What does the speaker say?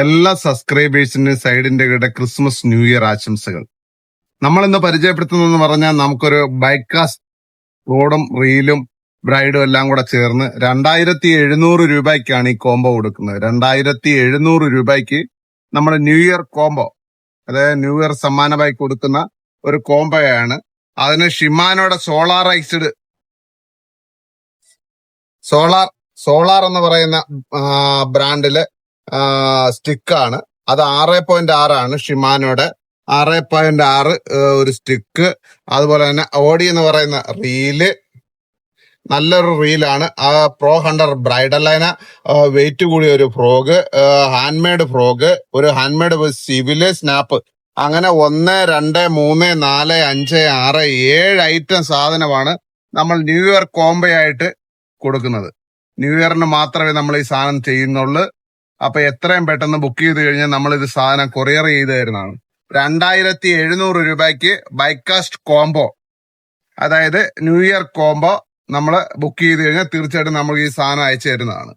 എല്ലാ സബ്സ്ക്രൈബേഴ്സിന്റെ സൈഡിന്റെ കൂടെ Christmas new year ആശംസകൾ. നമ്മൾ ഇന്ന് പരിചയപ്പെടുത്തുന്നതെന്ന് പറഞ്ഞാൽ നമുക്കൊരു ബൈക്കാസ്റ്റ് റോഡും റീലും ബ്രൈഡും എല്ലാം കൂടെ ചേർന്ന് 2700 രൂപയ്ക്കാണ് ഈ കോംബോ കൊടുക്കുന്നത്. 2700 രൂപയ്ക്ക് നമ്മൾ ന്യൂ ഇയർ കോംബോ, അതായത് ന്യൂ ഇയർ സമ്മാന ബൈക്ക് കൊടുക്കുന്ന ഒരു കോംബോയാണ്. അതിന് ഷിമാനോയുടെ സോളാർ എന്ന് പറയുന്ന ബ്രാൻഡില് സ്റ്റിക്കാണ്. അത് 6.6 ആണ് ഷിമാനോയുടെ 6.6 ഒരു സ്റ്റിക്ക്. അതുപോലെ തന്നെ ഓഡി എന്ന് പറയുന്ന റീല് നല്ലൊരു റീലാണ്. പ്രോ ഹണ്ടർ ബ്രൈഡൽ ലൈന വെയിറ്റ് കൂടിയ ഒരു ഫ്രോഗ്, ഹാൻഡ് ഫ്രോഗ്, ഒരു ഹാൻഡ് സിവില് സ്നാപ്പ്, അങ്ങനെ 1, 2, 3, 4, 5, 6, 7 ഐറ്റം സാധനമാണ് നമ്മൾ ന്യൂ ഇയർ കോംബോ ആയിട്ട് കൊടുക്കുന്നത്. ന്യൂ ഇയറിന് മാത്രമേ നമ്മൾ ഈ സാധനം ചെയ്യുന്നുള്ളൂ. അപ്പൊ എത്രയും പെട്ടെന്ന് ബുക്ക് ചെയ്ത് കഴിഞ്ഞാൽ നമ്മൾ ഇത് സാധനം കൊറിയർ ചെയ്ത് തരുന്നതാണ്. 2700 രൂപയ്ക്ക് ബൈക്കാസ്റ്റ് കോംബോ, അതായത് ന്യൂ ഇയർ കോംബോ നമ്മൾ ബുക്ക് ചെയ്ത് കഴിഞ്ഞാൽ തീർച്ചയായിട്ടും നമുക്ക് ഈ സാധനം അയച്ചു തരുന്നതാണ്.